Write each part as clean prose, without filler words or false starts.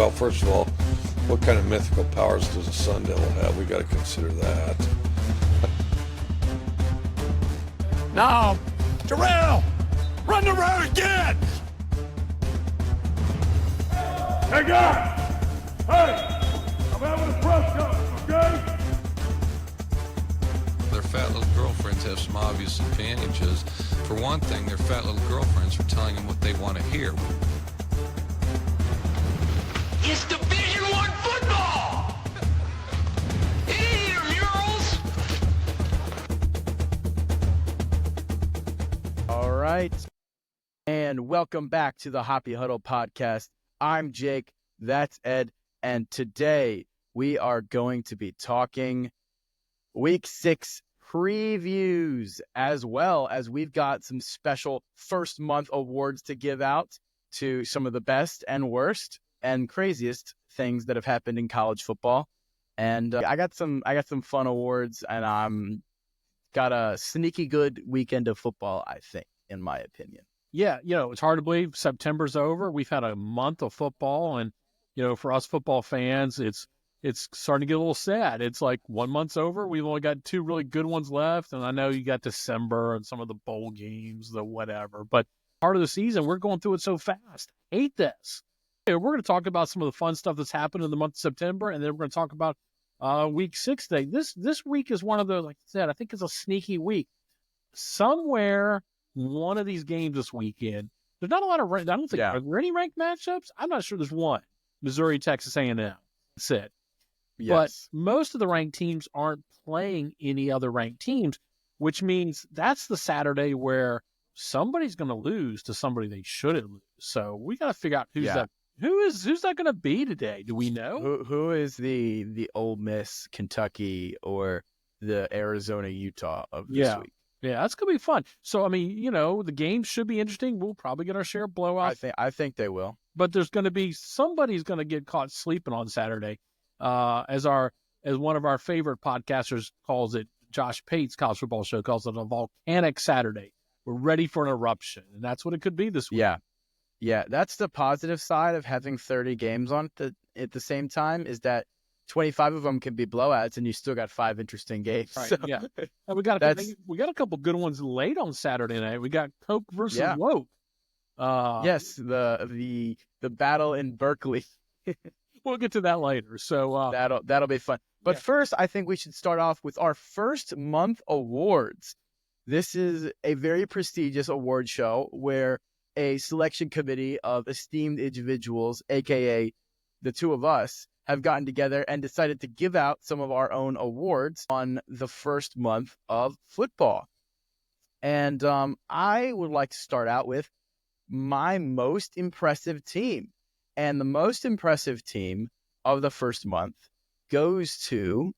Well, first of all, what kind of mythical powers does a Sun Devil have? We got to consider that. Now, Terrell, run the road again! Hey guys! Hey! I'm having a press conference, okay? Their fat little girlfriends have some obvious advantages. For one thing, their fat little girlfriends are telling them what they want to hear. It's Division I football! Here, murals! All right. And welcome back to the Hoppy Huddle podcast. I'm Jake, that's Ed, and today we are going to be talking Week 6 previews, as well as we've got some special first month awards to give out to some of the best and worst and craziest things that have happened in college football. And I got some fun awards, and I'm got a sneaky good weekend of football, I think, in my opinion. Yeah, it's hard to believe September's over. We've had a month of football, and, for us football fans, it's starting to get a little sad. It's like 1 month's over. We've only got 2 really good ones left, and I know you got December and some of the bowl games, the whatever. But part of the season, we're going through it so fast. Hate this. We're going to talk about some of the fun stuff that's happened in the month of September, and then we're going to talk about Week 6 today. This week is one of those, like I said, I think it's a sneaky week. Somewhere, one of these games this weekend, there's not a lot of I don't think, Are there any ranked matchups? I'm not sure there's one. Missouri, Texas A&M. That's it. Yes. But most of the ranked teams aren't playing any other ranked teams, which means that's the Saturday where somebody's going to lose to somebody they shouldn't lose. So we got to figure out who's that going to be today? Do we know? Who is the Ole Miss, Kentucky, or the Arizona, Utah of this week? Yeah, that's going to be fun. So, the game should be interesting. We'll probably get our share of blowouts. I think they will. But there's going to be somebody's going to get caught sleeping on Saturday. As one of our favorite podcasters calls it, Josh Pate's college football show calls it a volcanic Saturday. We're ready for an eruption, and that's what it could be this week. Yeah, that's the positive side of having 30 games on at the same time, is that 25 of them can be blowouts, and you still got 5 interesting games. Right, so, yeah. And we got a couple good ones late on Saturday night. We got Coke versus Woke. Yes, the battle in Berkeley. We'll get to that later. So that'll be fun. But first, I think we should start off with our first month awards. This is a very prestigious award show where a selection committee of esteemed individuals, aka the two of us, have gotten together and decided to give out some of our own awards on the first month of football. And I would like to start out with my most impressive team. And the most impressive team of the first month goes to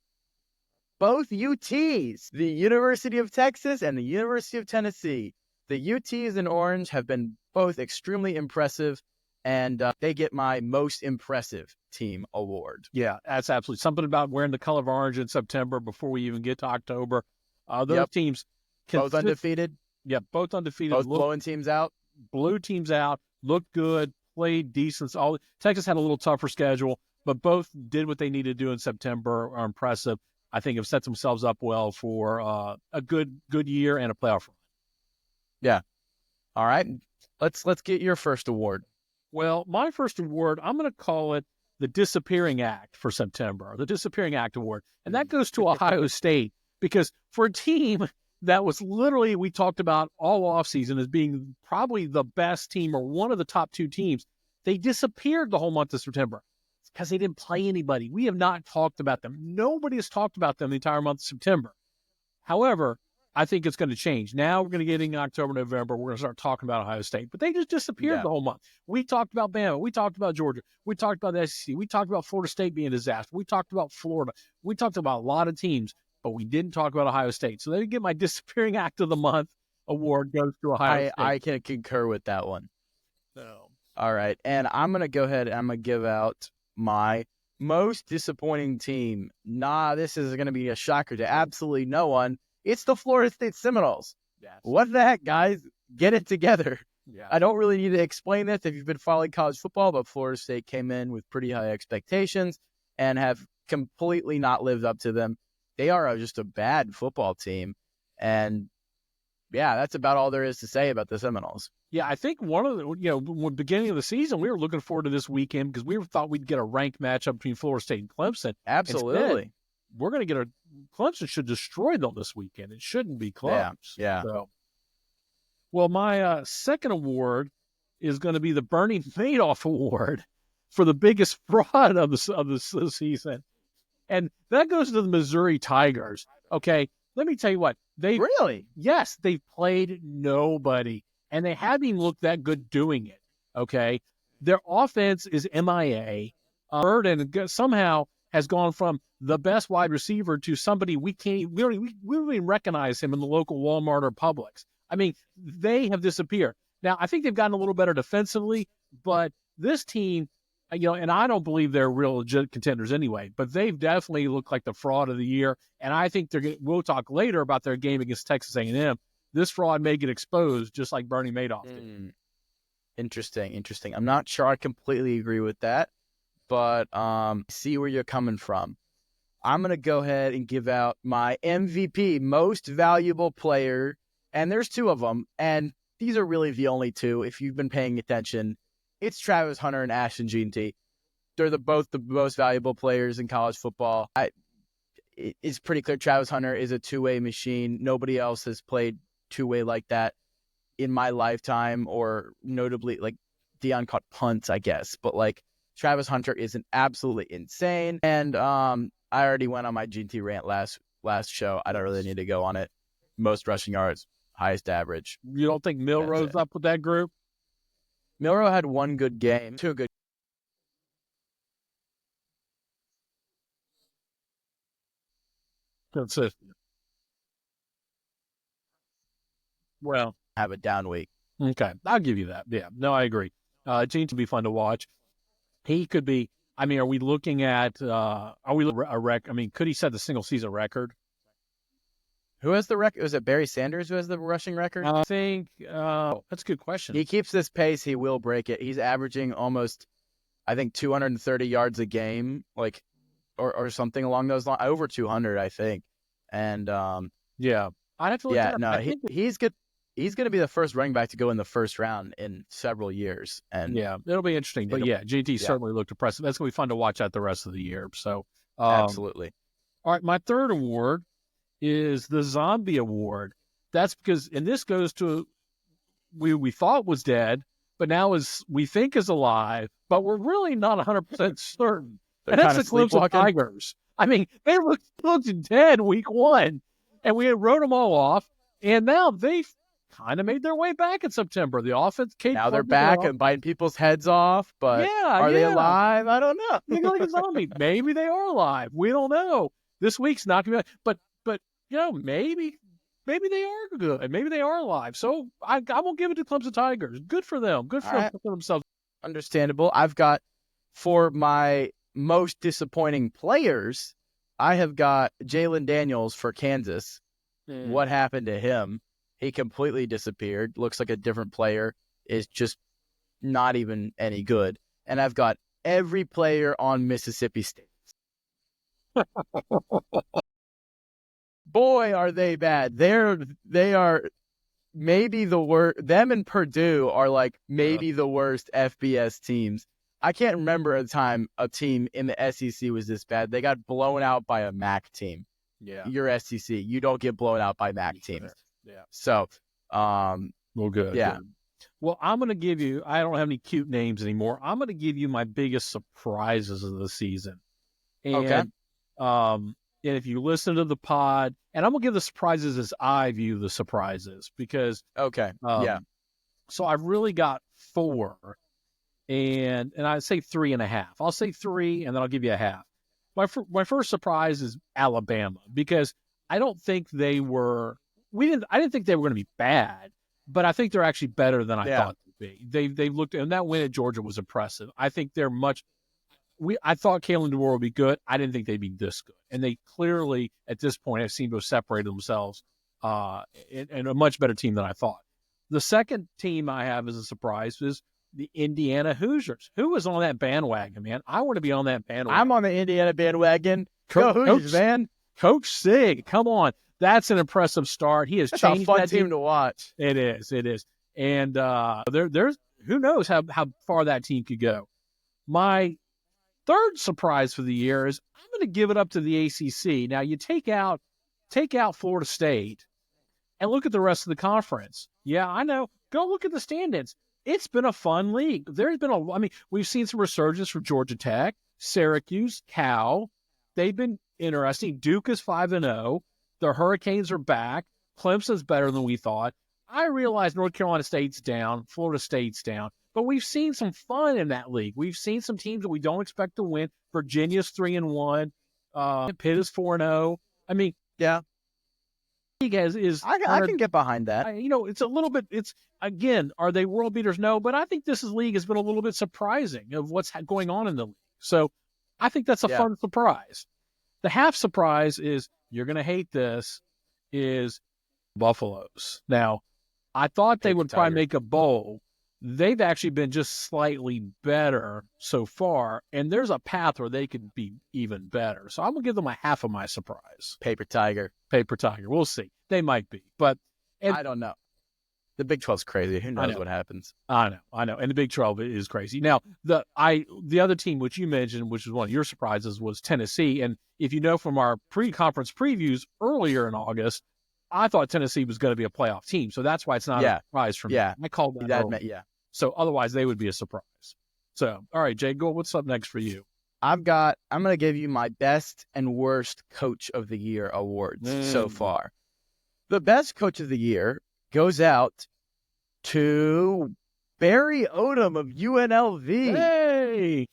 both UTs, the University of Texas and the University of Tennessee. The UTs in orange have been both extremely impressive, and they get my most impressive team award. Yeah, that's absolutely something about wearing the color of orange in September before we even get to October. Those teams. Both undefeated. Yeah, both undefeated. Both blowing teams out. Blew teams out, looked good, played decent. Texas had a little tougher schedule, but both did what they needed to do in September, are impressive. I think have set themselves up well for a good year and a playoff run. Yeah. All right. Let's get your first award. Well, my first award, I'm going to call it the Disappearing Act for September, the Disappearing Act Award. And that goes to Ohio State, because for a team that was literally, we talked about all offseason as being probably the best team or one of the top 2 teams, they disappeared the whole month of September. It's because they didn't play anybody. We have not talked about them. Nobody has talked about them the entire month of September. However, I think it's going to change. Now we're going to get in October, November. We're going to start talking about Ohio State. But they just disappeared the whole month. We talked about Bama. We talked about Georgia. We talked about the SEC. We talked about Florida State being a disaster. We talked about Florida. We talked about a lot of teams, but we didn't talk about Ohio State. So they get my Disappearing Act of the Month award goes to Ohio State. I can concur with that one. No. All right. And I'm going to go ahead and I'm going to give out my most disappointing team. This is going to be a shocker to absolutely no one. It's the Florida State Seminoles. Yes. What the heck, guys? Get it together. Yeah. I don't really need to explain this if you've been following college football, but Florida State came in with pretty high expectations and have completely not lived up to them. They are just a bad football team. And yeah, that's about all there is to say about the Seminoles. Yeah, I think one of the, beginning of the season, we were looking forward to this weekend because we thought we'd get a ranked matchup between Florida State and Clemson. Absolutely. Instead, we're going to get Clemson should destroy them this weekend. It shouldn't be close. Yeah. So, well, my second award is going to be the Bernie Madoff Award for the biggest fraud of the season. And that goes to the Missouri Tigers. Okay, let me tell you what. Yes, they've played nobody. And they haven't even looked that good doing it, okay? Their offense is MIA. Burden somehow has gone from the best wide receiver to somebody we don't even recognize him in the local Walmart or Publix. I mean, they have disappeared. Now, I think they've gotten a little better defensively, but this team, and I don't believe they're real legit contenders anyway, but they've definitely looked like the fraud of the year. And I think we'll talk later about their game against Texas A&M. This fraud may get exposed just like Bernie Madoff did. Interesting. I'm not sure I completely agree with that, but see where you're coming from. I'm going to go ahead and give out my MVP, most valuable player, and there's two of them, and these are really the only two. If you've been paying attention, it's Travis Hunter and Ashton Jeanty. They're both the most valuable players in college football. It's pretty clear Travis Hunter is a two-way machine. Nobody else has played two-way like that in my lifetime, or notably like Deion caught punts, I guess. But like Travis Hunter is absolutely insane. And I already went on my GT rant last show. I don't really need to go on it. Most rushing yards, highest average. You don't think Milroe's up with that group? Milroe had one good game, two good. Consistent. Well, have a down week. Okay, I'll give you that. Yeah, no, I agree. Gene to be fun to watch. He could be. I mean, are we looking at? Are we a rec? I mean, could he set the single season record? Who has the record? Was it Barry Sanders who has the rushing record? I think that's a good question. He keeps this pace, he will break it. He's averaging almost, I think, 230 yards a game, like, or something along those lines. Over 200, I think. And yeah, I'd have to look. Yeah, no, he's good. He's going to be the first running back to go in the first round in several years. And yeah, it'll be interesting. But yeah, GT certainly looked impressive. That's going to be fun to watch out the rest of the year. So absolutely. All right, my third award is the Zombie Award. That's because, and this goes to we thought was dead, but now we think is alive, but we're really not 100% certain. And that's the Clemson Tigers. I mean, they looked dead week one, and we had wrote them all off, and now they've kind of made their way back in September. The offense came. Now they're back and biting people's heads off, but are they alive? I don't know. They're like a zombie. Maybe they are alive. We don't know. This week's not going to be, but maybe they are good. Maybe they are alive. So I won't give it to Clemson Tigers. Good for them. Good for themselves. Understandable. I've got, for my most disappointing players, I have got Jalen Daniels for Kansas. What happened to him? He completely disappeared. Looks like a different player. Is just not even any good. And I've got every player on Mississippi State. Boy, are they bad. They are maybe the worst. Them and Purdue are like maybe the worst FBS teams. I can't remember a time a team in the SEC was this bad. They got blown out by a MAC team. Yeah. You're SEC. You don't get blown out by MAC teams. Yeah. So, well, good. Yeah. Good. Well, I'm going to give you, I don't have any cute names anymore. I'm going to give you my biggest surprises of the season. And, okay. And if you listen to the pod, and I'm going to give the surprises as I view the surprises because. Okay. Yeah. So I've really got 4. And I'd say 3.5. I'll say 3, and then I'll give you a half. My first surprise is Alabama because I don't think they were. I didn't think they were going to be bad, but I think they're actually better than I thought they'd be. They looked, and that win at Georgia was impressive. I think they're much. I thought Kalen DeBoer would be good. I didn't think they'd be this good, and they clearly at this point have seemed to have separated themselves in a much better team than I thought. The second team I have as a surprise is the Indiana Hoosiers. Who was on that bandwagon, man? I want to be on that bandwagon. I'm on the Indiana bandwagon. Go Hoosiers, man. Coach Sig, come on. That's an impressive start. He has That's changed a fun that team to watch. It is. And there's who knows how far that team could go. My third surprise for the year is I'm going to give it up to the ACC. Now you take out Florida State and look at the rest of the conference. Yeah, I know. Go look at the standings. It's been a fun league. There's been we've seen some resurgence from Georgia Tech, Syracuse, Cal. They've been interesting. Duke is 5-0. The Hurricanes are back. Clemson's better than we thought. I realize North Carolina State's down, Florida State's down, but we've seen some fun in that league. We've seen some teams that we don't expect to win. Virginia's 3-1. Pitt is 4-0. I mean, yeah. I can get behind that. It's a little bit. It's again, are they world beaters? No, but I think this league has been a little bit surprising of what's going on in the league. So I think that's a fun surprise. The half surprise is you're going to hate this is Buffaloes. Now, I thought they would probably make a bowl. They've actually been just slightly better so far, and there's a path where they could be even better. So I'm going to give them a half of my surprise. Paper Tiger. We'll see. They might be, but I don't know. The Big 12's crazy. Who knows what happens? I know. And the Big 12 is crazy. Now, the other team which you mentioned, which was one of your surprises, was Tennessee. And if you know from our pre-conference previews earlier in August, I thought Tennessee was going to be a playoff team. So that's why it's not a surprise for me. Yeah. I called that early. So otherwise they would be a surprise. So, all right, Jay, what's up next for you? I'm going to give you my best and worst coach of the year awards so far. The best coach of the year goes out to Barry Odom of UNLV. Hey!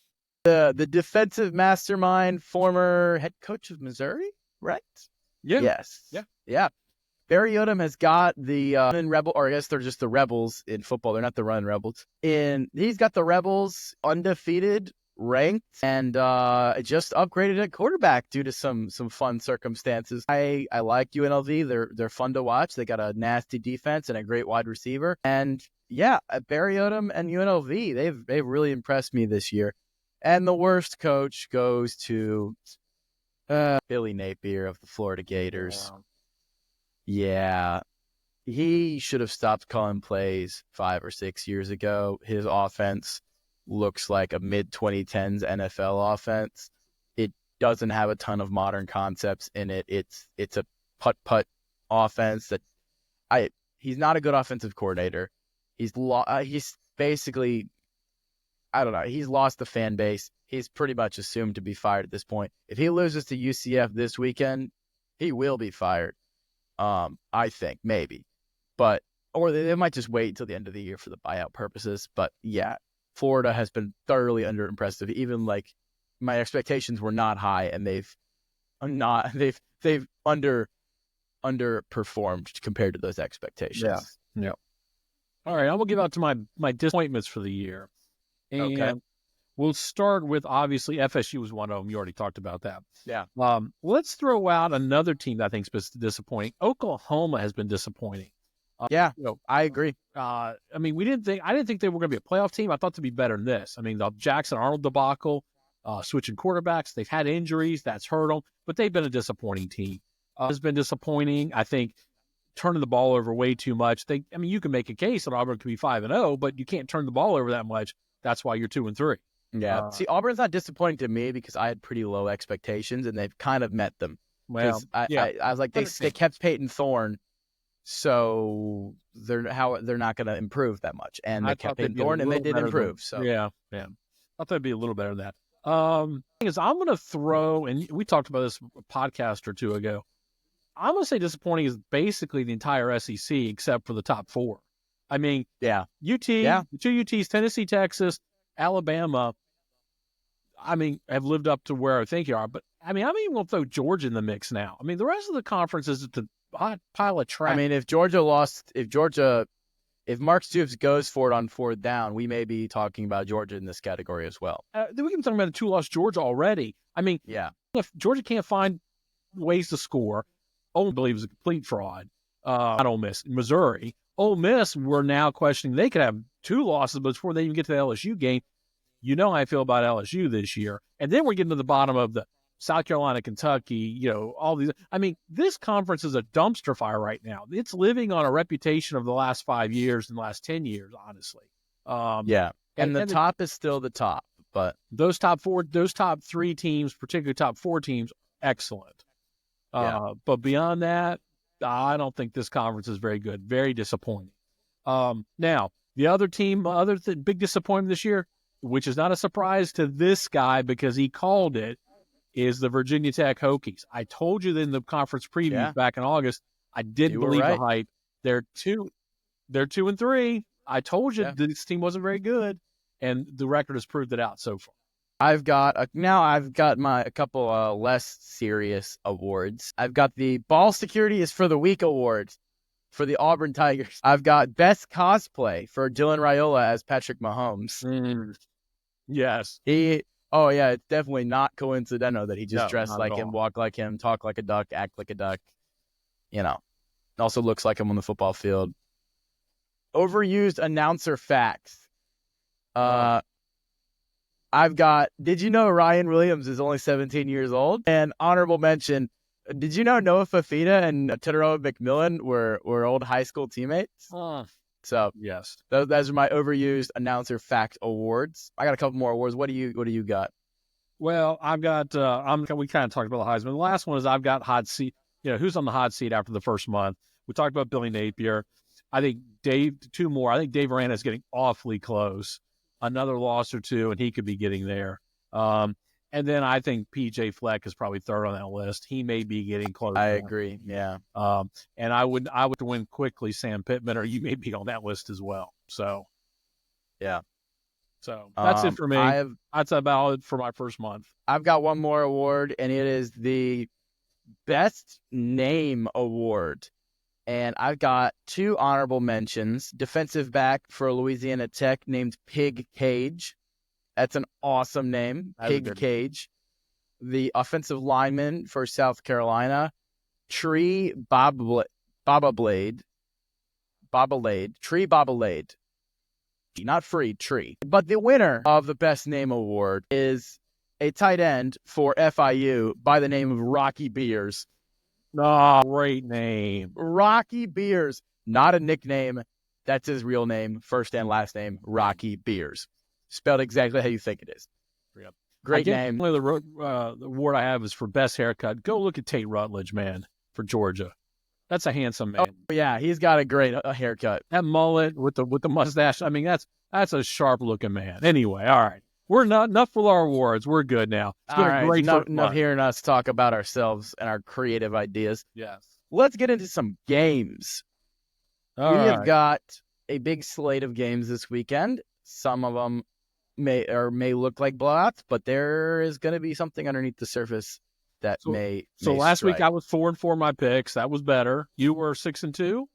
The defensive mastermind, former head coach of Missouri, right? Yeah. Yes. Yeah. Barry Odom has got the Rebel, or I guess they're just the Rebels in football. They're not the Run Rebels. And he's got the Rebels undefeated, ranked, and just upgraded at quarterback due to some fun circumstances. I like UNLV. They're fun to watch. They got a nasty defense and a great wide receiver. And yeah, Barry Odom and UNLV, they've really impressed me this year. And the worst coach goes to Billy Napier of the Florida Gators. Wow. Yeah, he should have stopped calling plays 5 or 6 years ago. His offense looks like a mid-2010s NFL offense. It doesn't have a ton of modern concepts in it. It's a putt-putt offense that he's not a good offensive coordinator. He's basically, I don't know, he's lost the fan base. He's pretty much assumed to be fired at this point. If he loses to UCF this weekend, he will be fired. I think maybe, or they might just wait until the end of the year for the buyout purposes. But yeah, Florida has been thoroughly underimpressive. Even like my expectations were not high, and they've underperformed compared to those expectations. Yeah. All right, I will give out to my disappointments for the year, and we'll start with obviously FSU was one of them. You already talked about that. Yeah. Let's throw out another team that I think is disappointing. Oklahoma has been disappointing. I agree. I didn't think they were going to be a playoff team. I thought they'd be better than this. I mean, the Jackson Arnold debacle, switching quarterbacks, they've had injuries, that's hurt them, but they've been a disappointing team. It's been disappointing. I think turning the ball over way too much. You can make a case that Auburn could be 5-0, but you can't turn the ball over that much. That's why you're 2-3. Yeah. See, Auburn's not disappointing to me because I had pretty low expectations, and they've kind of met them. Well, I was like, they kept Peyton Thorne, so they're not going to improve that much, and they kept Peyton Thorne, and they did improve. So yeah, I thought they'd be a little better than that. I'm going to throw, and we talked about this a podcast or two ago. I'm going to say disappointing is basically the entire SEC except for the top 4. I mean, UT, the 2 UTs, Tennessee, Texas, Alabama, have lived up to where I think you are. But, I'm even going to throw Georgia in the mix now. The rest of the conference is a hot pile of trash. If Mark Stoops goes for it on 4th down, we may be talking about Georgia in this category as well. We can be talking about a 2-loss Georgia already. If Georgia can't find ways to score, Ole Miss believes a complete fraud. Not Ole Miss. Missouri. Ole Miss, we're now questioning. They could have 2 losses before they even get to the LSU game. You know how I feel about LSU this year. And then we're getting to the bottom of the South Carolina, Kentucky, all these. I mean, this conference is a dumpster fire right now. It's living on a reputation of the last 5 years and the last 10 years, honestly. And the top is still the top, but those top 3 teams, particularly top 4 teams, excellent. But beyond that, I don't think this conference is very good. Very disappointing. Now, the other team, big disappointment this year, which is not a surprise to this guy because he called it, is the Virginia Tech Hokies. I told you in the conference preview back in August, I didn't believe the hype. They're 2-3. I told you this team wasn't very good, and the record has proved it out so far. I've got a couple less serious awards. I've got the Ball Security is for the Week award for the Auburn Tigers. I've got Best Cosplay for Dylan Raiola as Patrick Mahomes. Yes. It's definitely not coincidental that he just dressed like him, walk like him, talk like a duck, act like a duck. Also looks like him on the football field. Overused announcer facts. I've got, did you know Ryan Williams is only 17 years old? And honorable mention, did you know Noah Fafita and Teteroa McMillan were old high school teammates? So yes, those are my overused announcer fact awards. I got a couple more awards. What do you got? Well, I've got, we kind of talked about the Heisman. The last one is I've got hot seat. Who's on the hot seat after the first month? We talked about Billy Napier. I think two more. I think Dave Aranda is getting awfully close. Another loss or two, and he could be getting there. And then I think PJ Fleck is probably third on that list. He may be getting close. I agree. Yeah. And I would win quickly Sam Pittman, or you may be on that list as well. So, yeah. So that's it for me. That's about it for my first month. I've got one more award, and it is the Best Name Award. And I've got 2 honorable mentions. Defensive back for Louisiana Tech named Pig Cage. That's an awesome name, Pig Cage. The offensive lineman for South Carolina, Tree Bobbleade. Not free, Tree. But the winner of the Best Name Award is a tight end for FIU by the name of Rocky Beers. Oh, great name. Rocky Beers. Not a nickname. That's his real name, first and last name, Rocky Beers. Spelled exactly how you think it is. Yep. Great name. The award I have is for best haircut. Go look at Tate Rutledge, man, for Georgia. That's a handsome man. Oh, yeah, he's got a great haircut. That mullet with the mustache. I mean, that's a sharp looking man. Anyway, all right. We're not enough for our awards. We're good now. It's been a great enough hearing us talk about ourselves and our creative ideas. Yes. Let's get into some games. We have got a big slate of games this weekend. Some of them may look like blowouts, but there is going to be something underneath the surface that may. So last week I was 4-4 my picks. That was better. You were 6-2.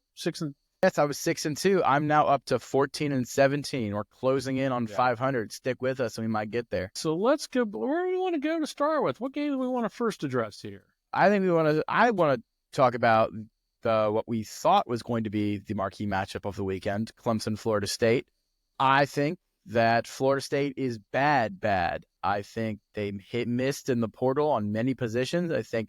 Yes, I was 6-2. I'm now up to 14-17. We're closing in on 500. Stick with us, and we might get there. So let's go. Where do we want to go to start with? What game do we want to first address here? I want to talk about what we thought was going to be the marquee matchup of the weekend, Clemson, Florida State. I think that Florida State is bad. I think they missed in the portal on many positions. I think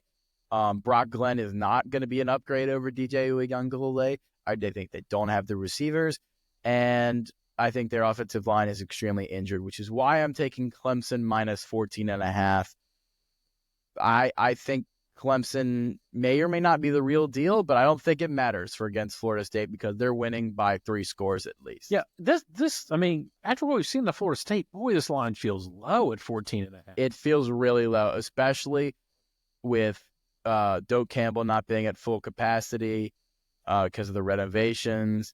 Brock Glenn is not going to be an upgrade over DJ Uiagalelei. I think they don't have the receivers, and I think their offensive line is extremely injured, which is why I'm taking Clemson minus 14.5. I think Clemson may or may not be the real deal, but I don't think it matters for against Florida State because they're winning by 3 scores at least. Yeah, I mean, after what we've seen in the Florida State, boy, this line feels low at 14.5. It feels really low, especially with Doak Campbell not being at full capacity because of the renovations.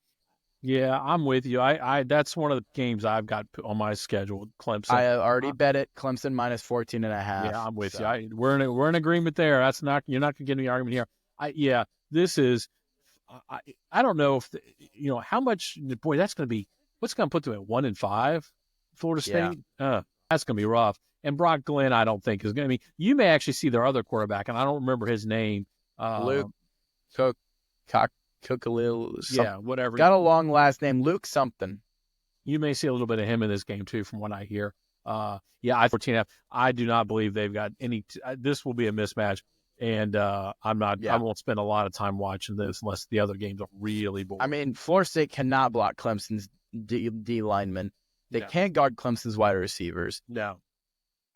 Yeah, I'm with you. I that's one of the games I've got on my schedule. Clemson. I already bet it. Clemson minus 14.5. Yeah, I'm with you. We're in agreement there. You're not gonna get any argument here. This is. I don't know if how much. Boy, that's gonna be. What's gonna put them at 1-5? Florida State. Yeah. That's gonna be rough. And Brock Glenn, I don't think is gonna be. You may actually see their other quarterback, and I don't remember his name. Luke Kukalil. Yeah, whatever. Got a long last name, Luke something. You may see a little bit of him in this game too, from what I hear. I 14.5. I do not believe they've got any. This will be a mismatch, and I'm not. Yeah. I won't spend a lot of time watching this unless the other games are really boring. I mean, Florida State cannot block Clemson's D linemen. They No. can't guard Clemson's wide receivers. No.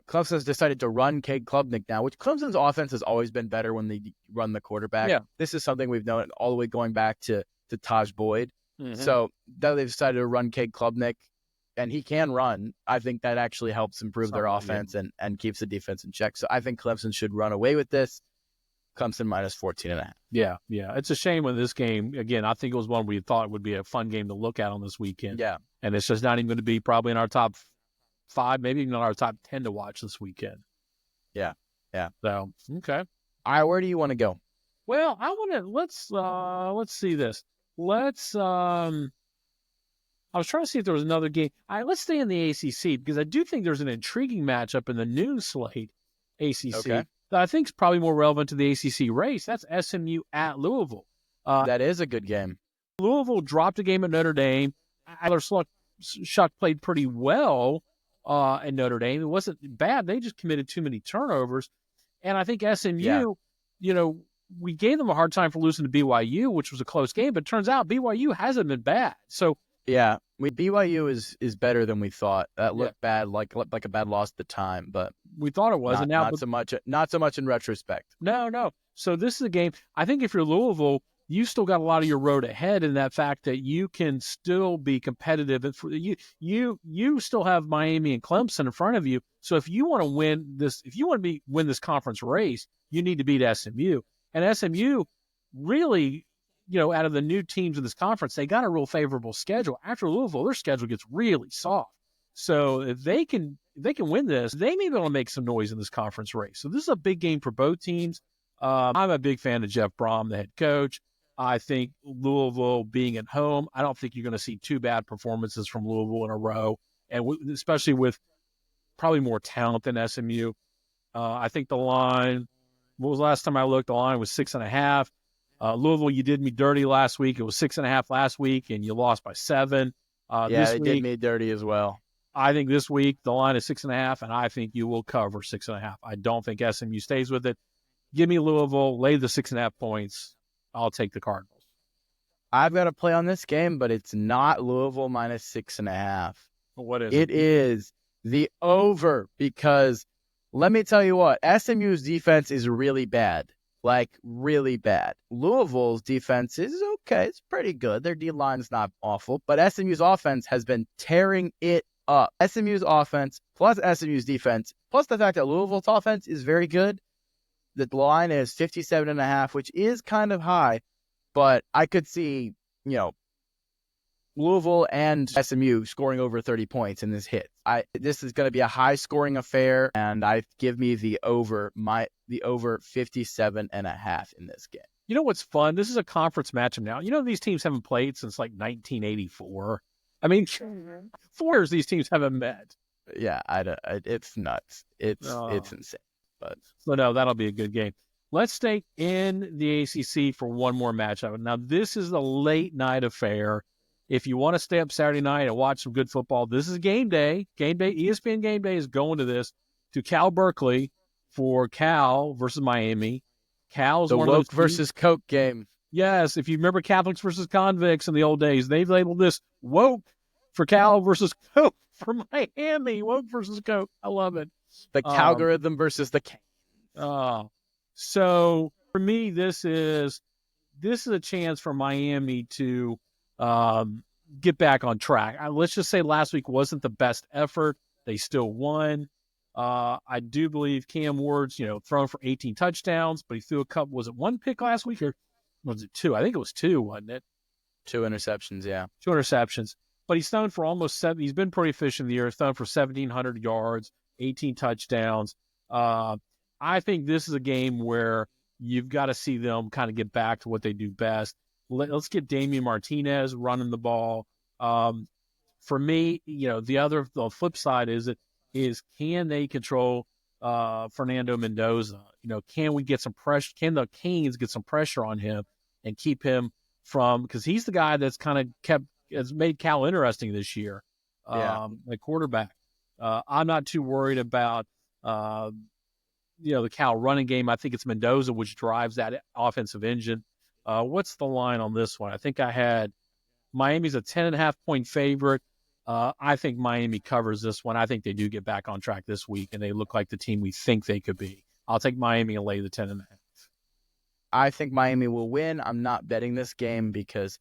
Clemson's decided to run Cade Klubnik now, which Clemson's offense has always been better when they run the quarterback. Yeah. This is something we've known all the way going back to Taj Boyd. Mhm. So now they've decided to run Cade Klubnik, and he can run. I think that actually helps improve their offense and keeps the defense in check. So I think Clemson should run away with this. Clemson minus 14.5. Yeah. It's a shame with this game. Again, I think it was one we thought would be a fun game to look at on this weekend. Yeah. And it's just not even going to be probably in our top 5, maybe even our top 10 to watch this weekend. Yeah. So, okay. All right, where do you want to go? Well, I want to let's see this. I was trying to see if there was another game. Let's stay in the ACC because I do think there's an intriguing matchup in the noon slate ACC Okay. that I think is probably more relevant to the ACC race. That's SMU at Louisville. That is a good game. Louisville dropped a game at Notre Dame. Tyler Shuck played pretty well at Notre Dame. It wasn't bad. They just committed too many turnovers. And I think SMU, we gave them a hard time for losing to BYU, which was a close game, but it turns out BYU hasn't been bad. So Yeah, BYU is better than we thought. That looked bad, like a bad loss at the time, but we thought it was, not so much in retrospect. No. So this is a game. I think if you're Louisville, you still got a lot of your road ahead in that fact that you can still be competitive. You still have Miami and Clemson in front of you. So if you want to win this, win this conference race, you need to beat SMU. And SMU really, out of the new teams in this conference, they got a real favorable schedule. After Louisville, their schedule gets really soft. So if they can win this, they may be able to make some noise in this conference race. So this is a big game for both teams. I'm a big fan of Jeff Brom, the head coach. I think Louisville being at home, I don't think you're going to see 2 bad performances from Louisville in a row, and especially with probably more talent than SMU. I think the line, what was the last time I looked? The line was 6.5. Louisville, you did me dirty last week. It was 6.5 last week, and you lost by 7. They did me dirty as well. I think this week the line is 6.5, and I think you will cover 6.5. I don't think SMU stays with it. Give me Louisville, lay the 6.5 points. I'll take the Cardinals. I've got to play on this game, but it's not Louisville minus 6.5. What is it? It is the over, because let me tell you what, SMU's defense is really bad. Like, really bad. Louisville's defense is okay. It's pretty good. Their D-line's not awful, but SMU's offense has been tearing it up. SMU's offense plus SMU's defense, plus the fact that Louisville's offense is very good. The line is 57.5, which is kind of high, but I could see, Louisville and SMU scoring over 30 points in this hit. This is going to be a high-scoring affair, and I give me the over 57.5 in this game. You know what's fun? This is a conference matchup now. These teams haven't played since like 1984. I mean, 4 years these teams haven't met. Yeah, it's nuts. It's insane. So no, that'll be a good game. Let's stay in the ACC for one more matchup. Now, this is the late night affair. If you want to stay up Saturday night and watch some good football, this is game day. Game day, ESPN Game Day is going to Cal Berkeley for Cal versus Miami. Cal's the one of those woke versus Coke game. Yes, if you remember Catholics versus convicts in the old days, they've labeled this woke for Cal versus Coke for Miami. Woke versus Coke. I love it. The algorithm versus the cane. So for me, this is a chance for Miami to get back on track. Let's just say last week wasn't the best effort. They still won. I do believe Cam Ward's, thrown for 18 touchdowns, but he threw a couple. Was it 1 pick last week or was it 2? I think it was 2, wasn't it? 2 interceptions, yeah. 2 interceptions. But he's thrown for almost 7. He's been pretty efficient in the year. He's thrown for 1,700 yards, 18 touchdowns. I think this is a game where you've got to see them kind of get back to what they do best. Let's get Damian Martinez running the ball. For me, the flip side is can they control Fernando Mendoza? Can we get some pressure? Can the Canes get some pressure on him and keep him because he's the guy that's kind of has made Cal interesting this year. The quarterback. I'm not too worried about the Cal running game. I think it's Mendoza which drives that offensive engine. What's the line on this one? I think I had Miami's a 10.5-point favorite. I think Miami covers this one. I think they do get back on track this week, and they look like the team we think they could be. I'll take Miami and lay the 10.5. I think Miami will win. I'm not betting this game because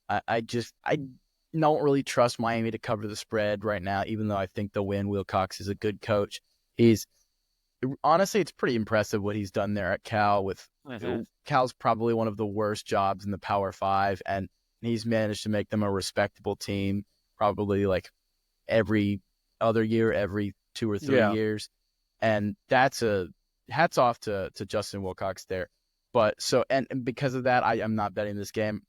I don't really trust Miami to cover the spread right now, even though I think they'll win. Wilcox is a good coach. Honestly, it's pretty impressive what he's done there at Cal. Cal's probably one of the worst jobs in the Power Five, and he's managed to make them a respectable team probably like every other year, every 2 or 3 years. And that's hats off to Justin Wilcox there. But and because of that, I'm not betting this game.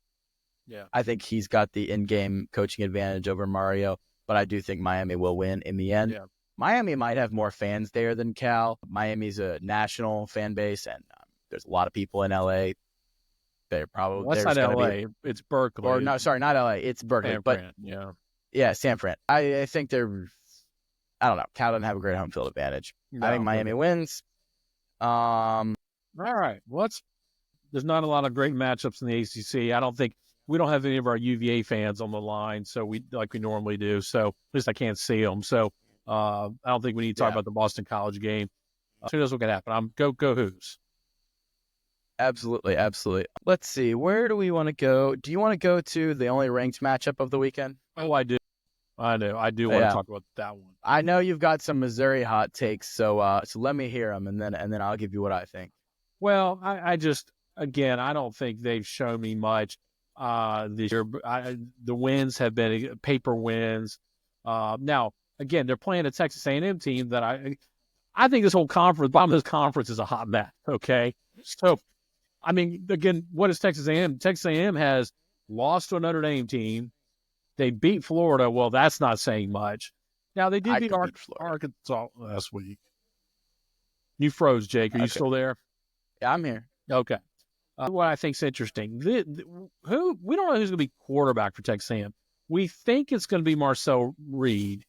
Yeah. I think he's got the in-game coaching advantage over Mario, but I do think Miami will win in the end. Yeah. Miami might have more fans there than Cal. Miami's a national fan base, and there's a lot of people in LA. They're probably That's not LA. It's Berkeley. Or no, sorry, not LA. It's Berkeley. San but Fran, yeah, San Fran. I think I don't know. Cal doesn't have a great home field advantage. I think Miami wins. All right. Well, there's not a lot of great matchups in the ACC. We don't have any of our UVA fans on the line, so we normally do. So at least I can't see them. So I don't think we need to talk about the Boston College game. Who knows what can happen? Go Hoos. Absolutely. Let's see. Where do we want to go? Do you want to go to the only ranked matchup of the weekend? Oh, I do. I do want to talk about that one. I know you've got some Missouri hot takes, so let me hear them, and then I'll give you what I think. Well, I don't think they've shown me much this year. The wins have been paper wins. Now, again, they're playing a Texas A&M team that I think this whole conference, bottom of this conference is a hot mess, okay? So, I mean, again, what is Texas A&M? Texas A&M has lost to a Notre Dame team. They beat Florida. Well, that's not saying much. Now, they did beat Arkansas last week. You froze, Jake. Are you still there? Yeah, I'm here. Okay. What I think is interesting, we don't know who's going to be quarterback for Texas A&M. We think it's going to be Marcel Reed.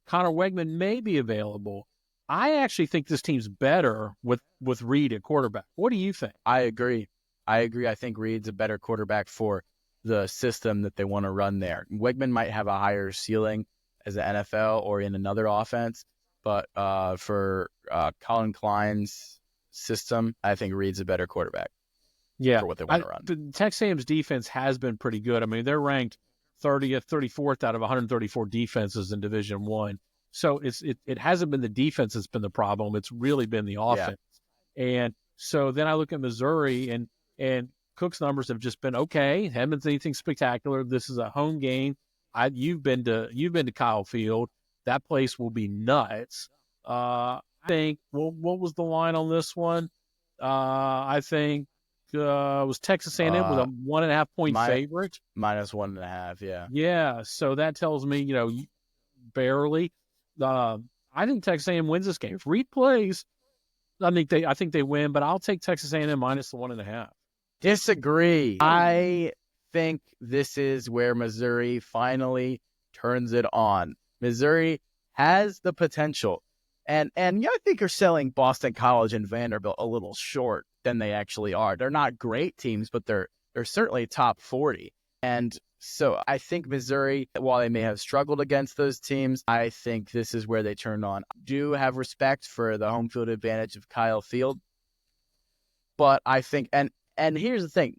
Connor Wegman may be available. I actually think this team's better with Reed at quarterback. What do you think? I agree. I think Reed's a better quarterback for the system that they want to run there. Wegman might have a higher ceiling as an NFL or in another offense, but for Colin Klein's system, I think Reed's a better quarterback. Yeah, for what they want to run. Texas A&M's defense has been pretty good. I mean, they're ranked 30th, 34th out of 134 defenses in Division I. So it hasn't been the defense that's been the problem. It's really been the offense. Yeah. And so then I look at Missouri, and Cook's numbers have just been okay. Haven't been anything spectacular. This is a home game. You've been to Kyle Field. That place will be nuts. I think. Well, what was the line on this one? I think it was Texas A&M with a 1.5 point favorite. -1.5. Yeah. Yeah. So that tells me, barely. I think Texas A&M wins this game. If Reed plays, I think they win. But I'll take Texas A&M minus the 1.5. Disagree. I think this is where Missouri finally turns it on. Missouri has the potential. And I think you're selling Boston College and Vanderbilt a little short than they actually are. They're not great teams, but they're certainly top 40. And so I think Missouri, while they may have struggled against those teams, I think this is where they turn on. I do have respect for the home field advantage of Kyle Field. But I think, and here's the thing,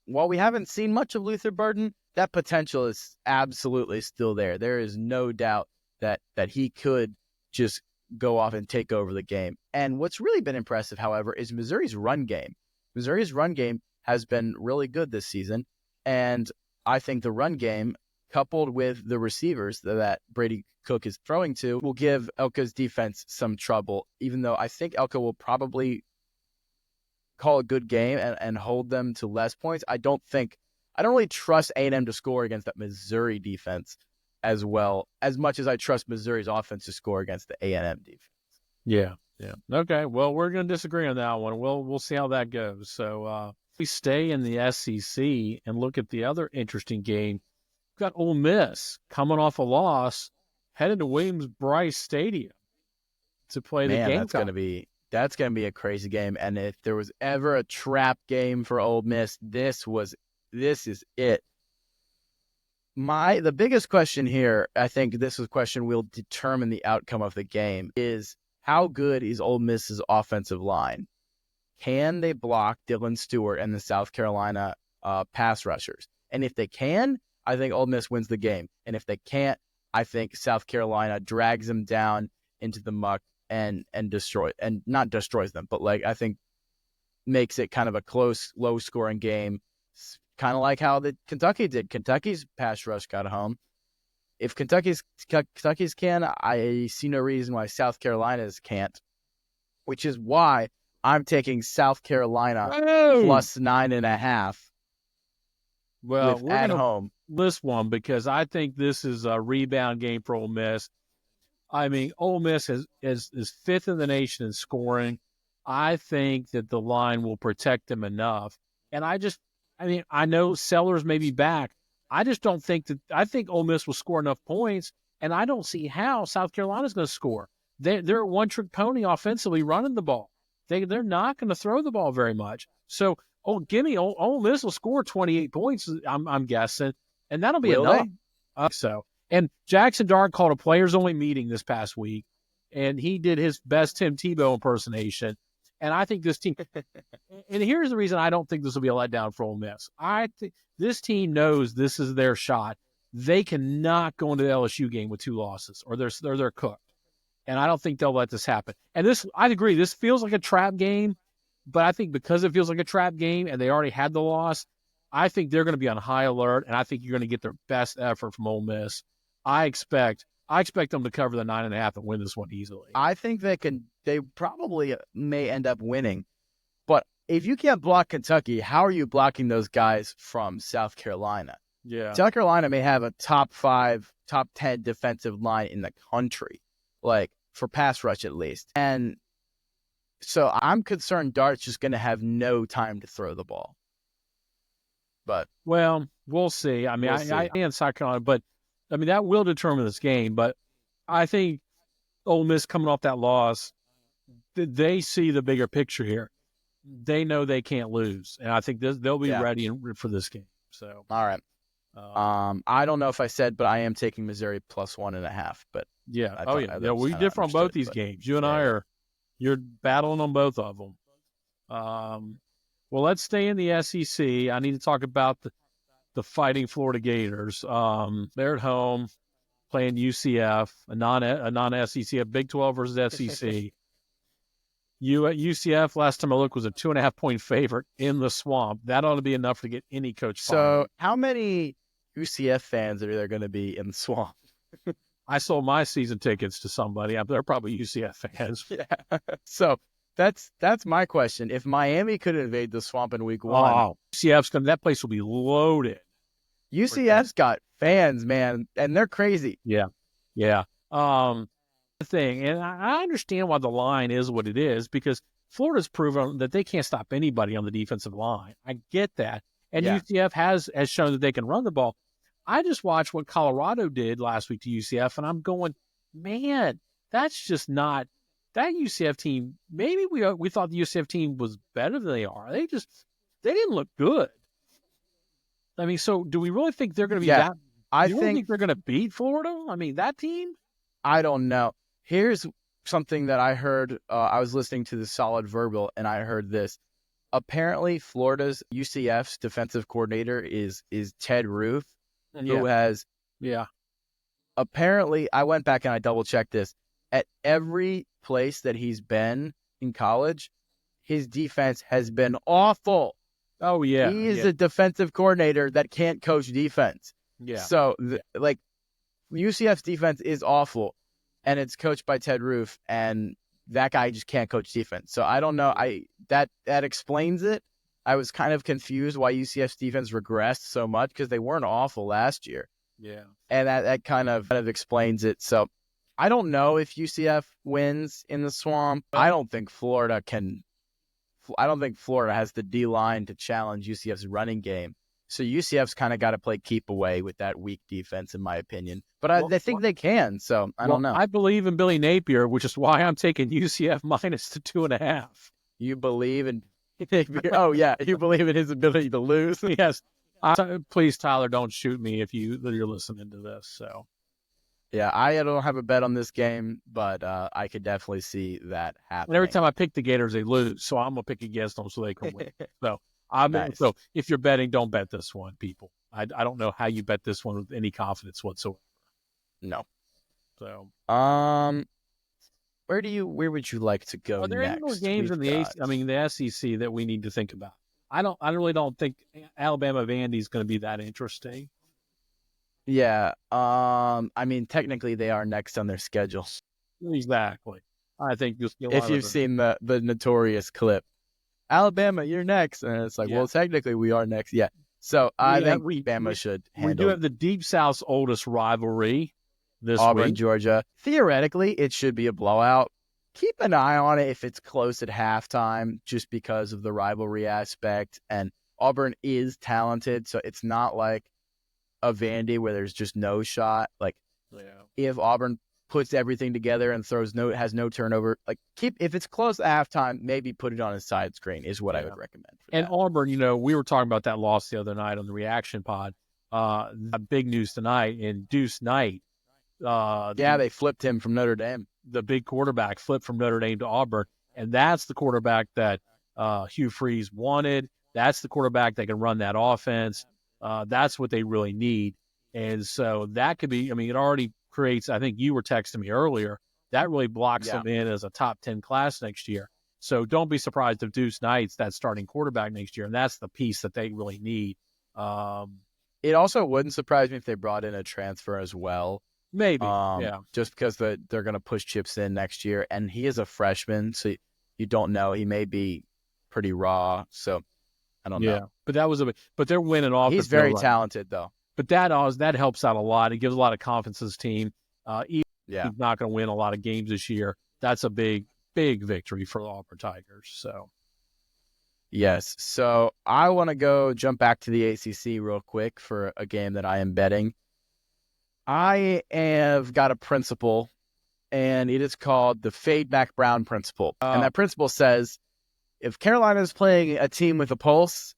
while we haven't seen much of Luther Burden, that potential is absolutely still there. There is no doubt that he could just go off and take over the game. And what's really been impressive, however, is Missouri's run game. Missouri's run game has been really good this season. And I think the run game, coupled with the receivers that Brady Cook is throwing to, will give Elka's defense some trouble, even though I think Elka will probably call a good game and hold them to less points. I don't really trust A&M to score against that Missouri defense as well, as much as I trust Missouri's offense to score against the A&M defense. Yeah. Okay. Well, we're going to disagree on that one. We'll see how that goes. So, We stay in the SEC and look at the other interesting game. We've got Ole Miss coming off a loss, headed to Williams-Brice Stadium to play the Man, Gamecocks. that's gonna be a crazy game. And if there was ever a trap game for Ole Miss, this is it. The biggest question here, I think this is a question will determine the outcome of the game, is how good is Ole Miss's offensive line? Can they block Dylan Stewart and the South Carolina pass rushers? And if they can, I think Ole Miss wins the game. And if they can't, I think South Carolina drags them down into the muck and not destroys them, but I think makes it kind of a close, low-scoring game, kind of like how Kentucky did. Kentucky's pass rush got home. If Kentucky's can, I see no reason why South Carolina's can't, which is why I'm taking South Carolina plus 9.5. Well, we're at gonna home. This one because I think this is a rebound game for Ole Miss. I mean, Ole Miss is fifth in the nation in scoring. I think that the line will protect them enough. And I know Sellers may be back. I just don't think that. I think Ole Miss will score enough points, and I don't see how South Carolina's going to score. They're a one-trick pony offensively running the ball. They're not going to throw the ball very much. So, Ole Miss will score 28 points, I'm guessing, and that'll be enough. So, and Jackson Dart called a players-only meeting this past week, and he did his best Tim Tebow impersonation. And I think this team – and here's the reason I don't think this will be a letdown for Ole Miss. I think this team knows this is their shot. They cannot go into the LSU game with 2 losses or they're cooked. And I don't think they'll let this happen. And I agree, this feels like a trap game, but I think because it feels like a trap game and they already had the loss, I think they're going to be on high alert, and I think you're going to get their best effort from Ole Miss. I expect them to cover the 9.5 and win this one easily. I think they probably may end up winning. But if you can't block Kentucky, how are you blocking those guys from South Carolina? Yeah. South Carolina may have a top 5, top 10 defensive line in the country, for pass rush at least. And so I'm concerned Dart's just going to have no time to throw the ball. But well, we'll see. I mean, I am South Carolina, but I mean that will determine this game. But I think Ole Miss coming off that loss, they see the bigger picture here. They know they can't lose, and I think they'll be ready for this game. So all right. I don't know if I said, but I am taking Missouri plus 1.5. But yeah, we differ on both these games. You and you're battling on both of them. Well, let's stay in the SEC. I need to talk about the Fighting Florida Gators. They're at home playing UCF, a non-SEC, a Big 12 versus SEC. UCF, last time I looked, was a 2.5-point favorite in the Swamp. That ought to be enough to get any coach fired. So how many UCF fans are there going to be in the Swamp? I sold my season tickets to somebody. They're probably UCF fans. Yeah. So that's my question. If Miami could invade the Swamp in week 1, UCF's that place will be loaded. UCF's got fans, man, and they're crazy. Yeah. The thing, and I understand why the line is what it is, because Florida's proven that they can't stop anybody on the defensive line. I get that. And UCF has shown that they can run the ball. I just watched what Colorado did last week to UCF, and I'm going, man, that's just not that UCF team. Maybe we thought the UCF team was better than they are. They didn't look good. I mean, so do we really think they're going to be that? Do you think they're going to beat Florida? I mean, that team? I don't know. Here's something that I heard. I was listening to the Solid Verbal, and I heard this. Apparently, Florida's UCF's defensive coordinator is Ted Roof, who has apparently, I went back and I double-checked this. At every place that he's been in college, his defense has been awful. Oh, yeah. He is a defensive coordinator that can't coach defense. Yeah. So, UCF's defense is awful, and it's coached by Ted Roof, and that guy just can't coach defense. So, I don't know. That explains it. I was kind of confused why UCF's defense regressed so much because they weren't awful last year. Yeah. And that kind of explains it. So, I don't know if UCF wins in the Swamp. I don't think Florida can I don't think Florida has the D line to challenge UCF's running game. So UCF's kind of got to play keep away with that weak defense, in my opinion. But I think they can. So I don't know. I believe in Billy Napier, which is why I'm taking UCF minus the 2.5. You believe in oh yeah, you believe in his ability to lose. Yes. Please, Tyler, don't shoot me if you're listening to this. So. Yeah, I don't have a bet on this game, but I could definitely see that happening. And every time I pick the Gators, they lose, so I'm gonna pick against them so they can win. So Nice. So if you're betting, don't bet this one, people. I don't know how you bet this one with any confidence whatsoever. No. So where would you like to go are there next? any more games in the SEC that we need to think about? I really don't think Alabama Vandy is going to be that interesting. Yeah. I mean, technically they are next on their schedule. Exactly. I think you'll see a lot If you've seen the notorious clip, Alabama, you're next, and it's like, well, technically we are next. Yeah. So I think Bama should handle. We do have the Deep South's oldest rivalry this Auburn, week. Georgia. Theoretically, it should be a blowout. Keep an eye on it if it's close at halftime, just because of the rivalry aspect. And Auburn is talented, so it's not like a Vandy where there's just no shot. Like, if Auburn puts everything together and has no turnover, like if it's close at halftime, maybe put it on a side screen is what I would recommend. And Auburn, we were talking about that loss the other night on the reaction pod. The big news tonight in Deuce Knight. They flipped him from Notre Dame. The big quarterback flipped from Notre Dame to Auburn, and that's the quarterback that Hugh Freeze wanted. That's the quarterback that can run that offense. That's what they really need. And so that could be, it already creates, I think you were texting me earlier, that really blocks them in as a top 10 class next year. So don't be surprised if Deuce Knight's that starting quarterback next year, and that's the piece that they really need. It also wouldn't surprise me if they brought in a transfer as well. Maybe, just because they're going to push Chips in next year, and he is a freshman, so you don't know. He may be pretty raw, so I don't know. But they're winning off. He's very talented, though. But that helps out a lot. It gives a lot of confidence to his team. Even if he's not going to win a lot of games this year, that's a big, big victory for the Auburn Tigers. So, yes. So I want to jump back to the ACC real quick for a game that I am betting. I have got a principle, and it is called the Fade Mac Brown principle. And that principle says, if Carolina is playing a team with a pulse,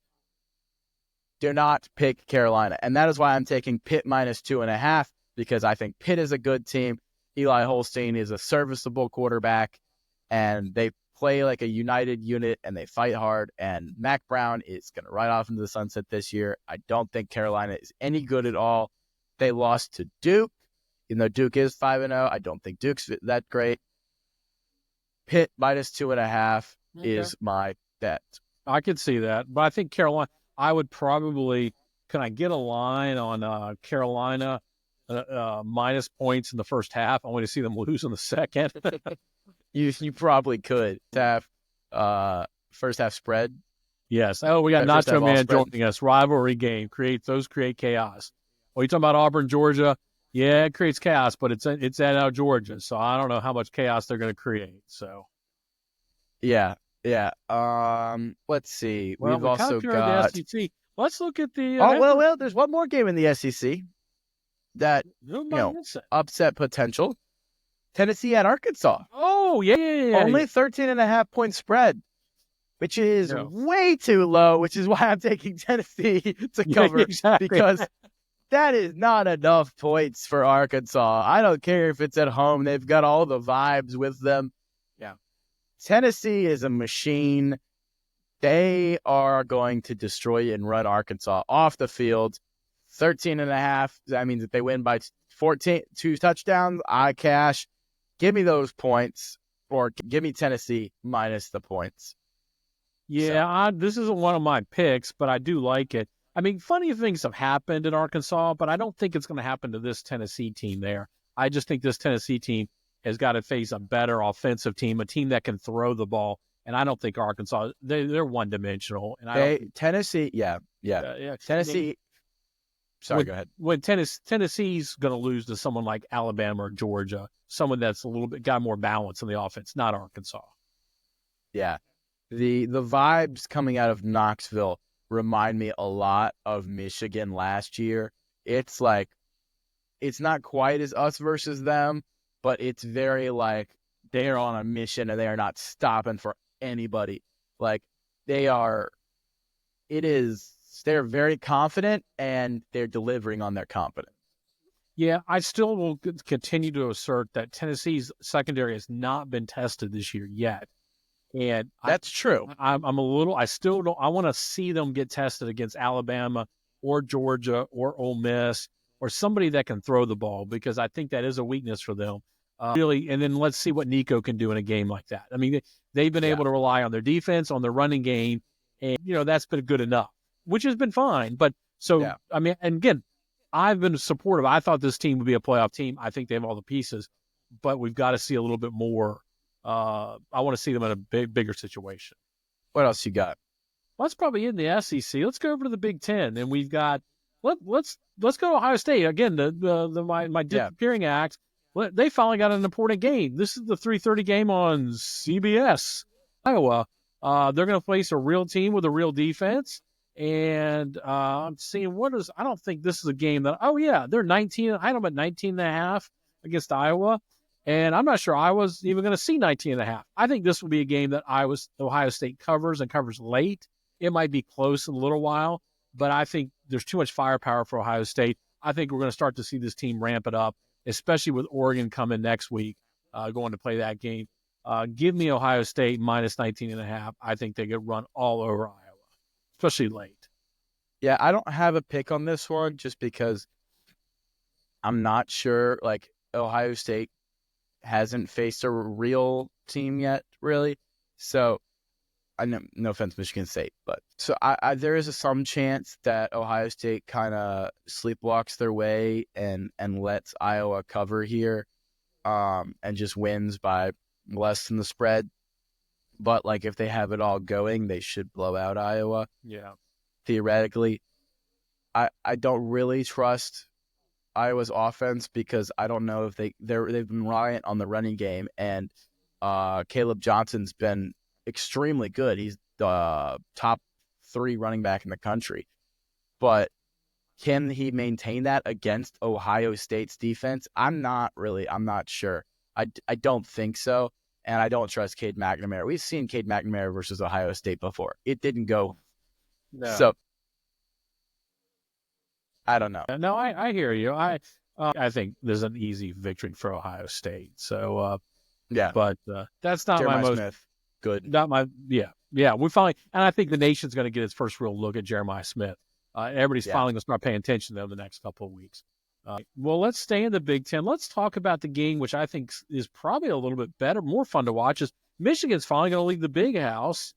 do not pick Carolina. And that is why I'm taking Pitt minus 2.5, because I think Pitt is a good team. Eli Holstein is a serviceable quarterback, and they play like a united unit, and they fight hard. And Mac Brown is going to ride off into the sunset this year. I don't think Carolina is any good at all. They lost to Duke, even though Duke is 5-0. I don't think Duke's that great. Pitt minus 2.5 is my bet. I could see that, but I think Carolina. I would probably. Can I get a line on Carolina minus points in the first half? I want to see them lose in the second. You probably could have first half spread. Yes. Oh, we got Nacho Man joining us. Rivalry game create chaos. Well, you talking about Auburn, Georgia? Yeah, it creates chaos, but it's at Georgia, so I don't know how much chaos they're going to create. So, yeah. Let's see. We've also got the SEC. Let's look at the. Well. There's one more game in the SEC that upset potential. Tennessee at Arkansas. Oh yeah. Only 13.5 point spread, which is way too low. Which is why I'm taking Tennessee to cover because. That is not enough points for Arkansas. I don't care if it's at home. They've got all the vibes with them. Yeah. Tennessee is a machine. They are going to destroy and run Arkansas off the field. 13.5. That means if they win by 2 touchdowns, I cash. Give me those points, or give me Tennessee minus the points. Yeah, this isn't one of my picks, but I do like it. Funny things have happened in Arkansas, but I don't think it's going to happen to this Tennessee team there. I just think this Tennessee team has got to face a better offensive team, a team that can throw the ball. And I don't think Arkansas, they're one-dimensional. And Tennessee. Tennessee. Sorry, go ahead. When Tennessee's going to lose to someone like Alabama or Georgia, someone that's a little bit got more balance in the offense, not Arkansas. Yeah. The vibes coming out of Knoxville remind me a lot of Michigan last year. It's like, it's not quite as us versus them, but it's very like they are on a mission and they are not stopping for anybody. Like they're very confident and they're delivering on their confidence. Yeah, I still will continue to assert that Tennessee's secondary has not been tested this year yet. And That's true. I still don't, I want to see them get tested against Alabama or Georgia or Ole Miss or somebody that can throw the ball, because I think that is a weakness for them. Really, and then let's see what Nico can do in a game like that. I mean, they've been able to rely on their defense, on their running game, and, that's been good enough, which has been fine. But I mean, and again, I've been supportive. I thought this team would be a playoff team. I think they have all the pieces, but we've got to see a little bit more. I want to see them in a bigger situation. What else you got? Well, that's probably in the SEC. Let's go over to the Big Ten, and we've got let's go Ohio State again. My disappearing act. They finally got an important game. This is the 3:30 game on CBS. Iowa. They're going to face a real team with a real defense. And I'm seeing I don't think this is a game that, they're 19. I had them at 19.5 against Iowa. And I'm not sure Iowa's even going to see 19.5. I think this will be a game that Ohio State covers and covers late. It might be close in a little while, but I think there's too much firepower for Ohio State. I think we're going to start to see this team ramp it up, especially with Oregon coming next week, going to play that game. Give me Ohio State minus 19.5. I think they get run all over Iowa, especially late. Yeah, I don't have a pick on this one just because I'm not sure. Like, Ohio State hasn't faced a real team yet, really. So, I know, no offense, Michigan State, but so there is some chance that Ohio State kind of sleepwalks their way and lets Iowa cover here, and just wins by less than the spread. But like, if they have it all going, they should blow out Iowa. Yeah, theoretically. I don't really trust Iowa's offense because I don't know if they've been reliant on the running game, and Caleb Johnson's been extremely good. He's the top 3 running back in the country. But can he maintain that against Ohio State's defense? I'm not sure. I don't think so, and I don't trust Cade McNamara. We've seen Cade McNamara versus Ohio State before. It didn't go. No. So I don't know. No, I hear you. I think there's an easy victory for Ohio State. So but that's not Jeremiah my most Smith. Good. Not my we finally, and I think the nation's going to get its first real look at Jeremiah Smith. Everybody's finally going to start paying attention to them the next couple of weeks. Well, let's stay in the Big Ten. Let's talk about the game, which I think is probably a little bit better, more fun to watch. Is Michigan's finally going to leave the Big House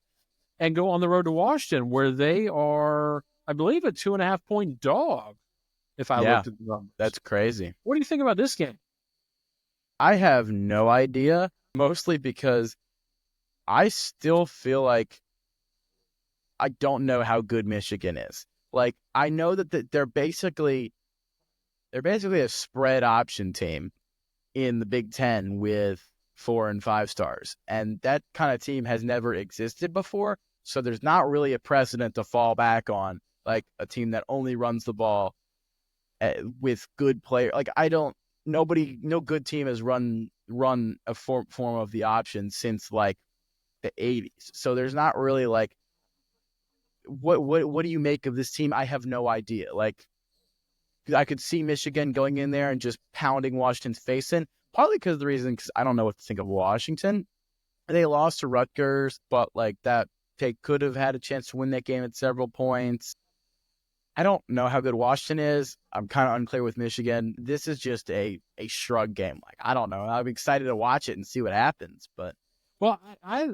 and go on the road to Washington, where they are, I believe, a 2.5-point dog. If I looked at the numbers. That's crazy. What do you think about this game? I have no idea, mostly because I still feel like I don't know how good Michigan is. Like, I know that they're basically a spread option team in the Big Ten with 4 and 5 stars, and that kind of team has never existed before. So there's not really a precedent to fall back on, like a team that only runs the ball with good players. Like, no good team has run a form of the option since like the 80s. So there's not really like, what do you make of this team? I have no idea. Like, I could see Michigan going in there and just pounding Washington's face in, partly because I don't know what to think of Washington. They lost to Rutgers, but like that, they could have had a chance to win that game at several points. I don't know how good Washington is. I'm kind of unclear with Michigan. This is just a shrug game. Like, I don't know. I'm excited to watch it and see what happens. But I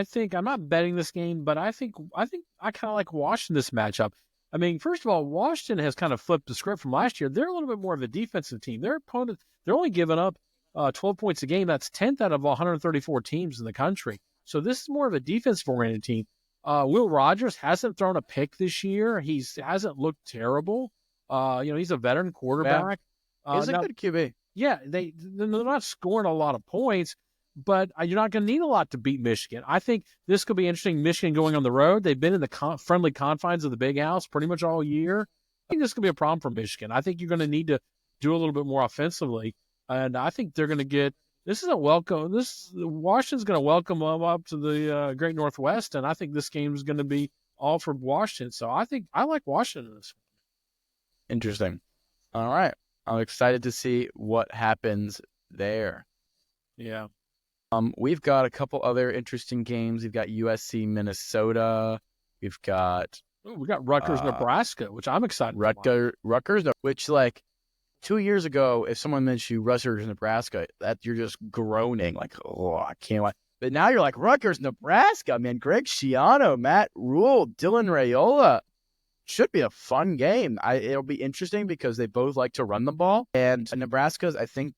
think I'm not betting this game, but I think I kind of like watching this matchup. I mean, first of all, Washington has kind of flipped the script from last year. They're a little bit more of a defensive team. Their opponent, they're only giving up 12 points a game. That's 10th out of 134 teams in the country. So this is more of a defensive-oriented team. Will Rogers hasn't thrown a pick this year. He hasn't looked terrible. He's a veteran quarterback. He's a good QB. Yeah, they're not scoring a lot of points, but you're not going to need a lot to beat Michigan. I think this could be interesting. Michigan going on the road. They've been in the friendly confines of the Big House pretty much all year. I think this could be a problem for Michigan. I think you're going to need to do a little bit more offensively, and I think they're going to get. This is a welcome. Washington's going to welcome them up to the Great Northwest, and I think this game is going to be all for Washington. So I think I like Washington in this. Interesting. All right. I'm excited to see what happens there. Yeah. We've got a couple other interesting games. We've got USC, Minnesota. We've got Rutgers, Nebraska, which I'm excited about. Rutgers, which like 2 years ago, if someone mentioned you Rutgers, Nebraska, that you're just groaning like, oh, I can't wait. But now you're like, Rutgers, Nebraska, man. Greg Schiano, Matt Rule, Dylan Raiola. Should be a fun game. It'll be interesting because they both like to run the ball. And Nebraska's, I think,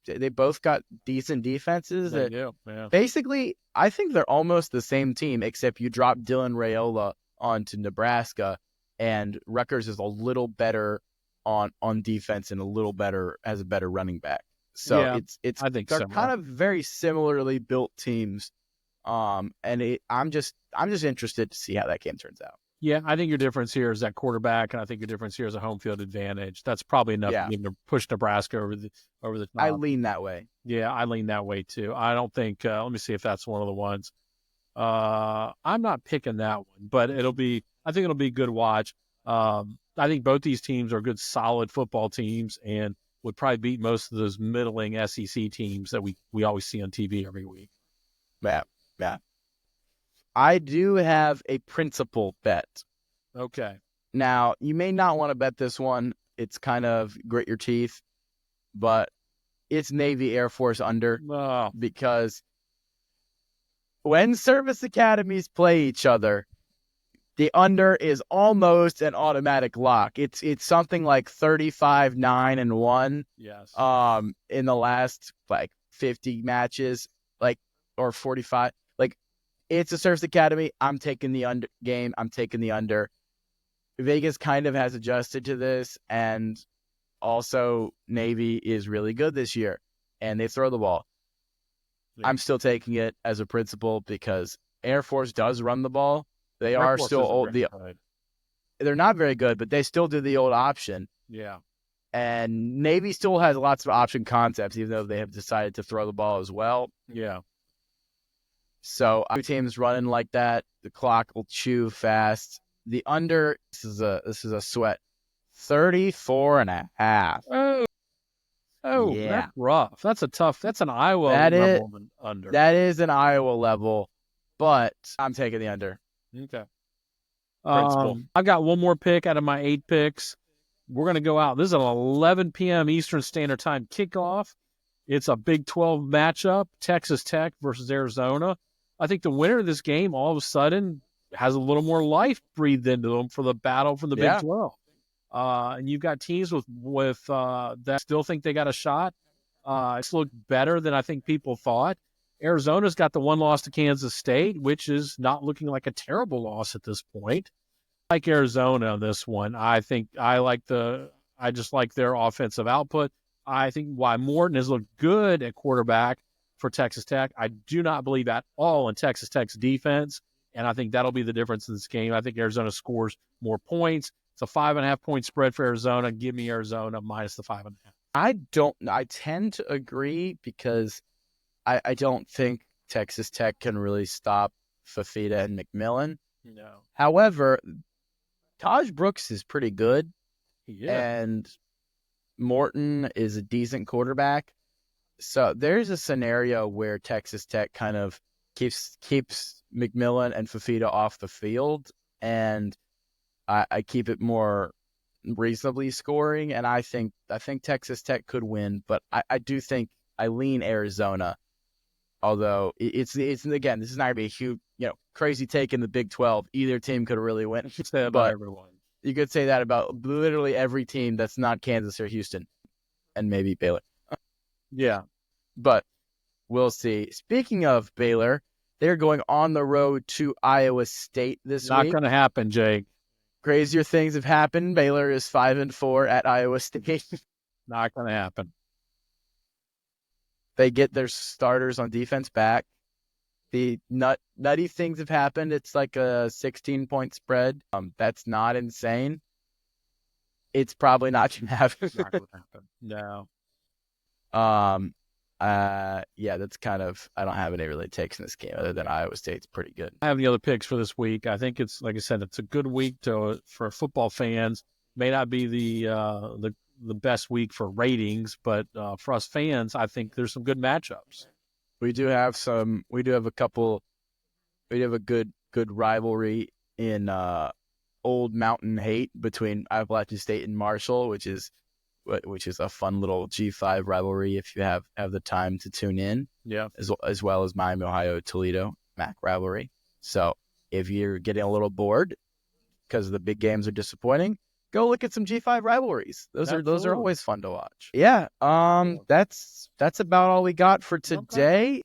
they both got decent defenses. They do, yeah. Basically, I think they're almost the same team, except you drop Dylan Raiola onto Nebraska, and Rutgers is a little better on defense and has a better running back. So yeah, I think they're kind of very similarly built teams. I'm just interested to see how that game turns out. Yeah, I think your difference here is that quarterback, and I think your difference here is a home field advantage. That's probably enough to push Nebraska over the top. I lean that way. Yeah, I lean that way too. I don't think. Let me see if that's one of the ones. I'm not picking that one, but I think it'll be a good watch. I think both these teams are good, solid football teams, and would probably beat most of those middling SEC teams that we always see on TV every week. Yeah. I do have a principal bet. Okay. Now, you may not want to bet this one. It's kind of grit your teeth, but it's Navy Air Force under because when service academies play each other, the under is almost an automatic lock. It's something like 35-9-1. Yes. In the last like 50 matches, or 45. It's a service academy. I'm taking the under game. I'm taking the under. Vegas kind of has adjusted to this, and also Navy is really good this year, and they throw the ball. Yeah. I'm still taking it as a principle because Air Force does run the ball. They are still old. They're not very good, but they still do the old option. Yeah. And Navy still has lots of option concepts, even though they have decided to throw the ball as well. Yeah. So two teams running like that, the clock will chew fast. The under, this is a sweat, 34.5. Oh, yeah. That's rough. That's an Iowa level under. That is an Iowa level, but I'm taking the under. Okay. Principle. I've got one more pick out of my 8 picks. We're going to go out. This is an 11 p.m. Eastern Standard Time kickoff. It's a Big 12 matchup, Texas Tech versus Arizona. I think the winner of this game all of a sudden has a little more life breathed into them for the battle for the Big 12. And you've got teams with that still think they got a shot. It's looked better than I think people thought. Arizona's got the one loss to Kansas State, which is not looking like a terrible loss at this point. I like Arizona on this one. I think I just like their offensive output. I think why Morton has looked good at quarterback for Texas Tech. I do not believe at all in Texas Tech's defense, and I think that'll be the difference in this game. I think Arizona scores more points. It's a 5.5 point spread for Arizona. Give me Arizona minus the 5.5. I tend to agree because I don't think Texas Tech can really stop Fafita and McMillan. No. However, Taj Brooks is pretty good. Yeah. And Morton is a decent quarterback. So there's a scenario where Texas Tech kind of keeps McMillan and Fafita off the field, and I keep it more reasonably scoring. And I think Texas Tech could win, but I do think I lean Arizona. Although it's again, this is not gonna be a huge, crazy take in the Big 12. Either team could really win. Say that about everyone. You could say that about literally every team that's not Kansas or Houston, and maybe Baylor. Yeah. But we'll see. Speaking of Baylor, they're going on the road to Iowa State this week. Not going to happen, Jake. Crazier things have happened. Baylor is 5-4 at Iowa State. Not going to happen. They get their starters on defense back. The nutty things have happened. It's like a 16-point spread. That's not insane. It's probably not going to happen. It's not going to happen. No. Yeah, that's kind of, I don't have any really takes in this game other than Iowa State's pretty good. I have the other picks for this week. I think it's, like I said, it's a good week for football fans. May not be the best week for ratings, but for us fans, I think there's some good matchups. We do have a good rivalry in Old Mountain Hate between Appalachian State and Marshall, which is a fun little G5 rivalry if you have the time to tune in. Yeah. As well as Miami, Ohio, Toledo, MAC rivalry. So if you're getting a little bored because the big games are disappointing, go look at some G5 rivalries. Those are always fun to watch. Yeah. That's about all we got for today. Okay.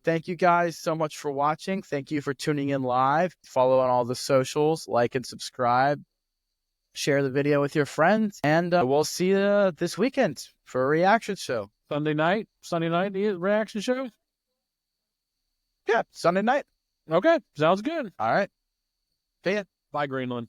Thank you guys so much for watching. Thank you for tuning in live. Follow on all the socials, like and subscribe. Share the video with your friends, and we'll see you this weekend for a reaction show. Sunday night, reaction show? Yeah, Sunday night. Okay, sounds good. All right. See ya. Bye, Greenland.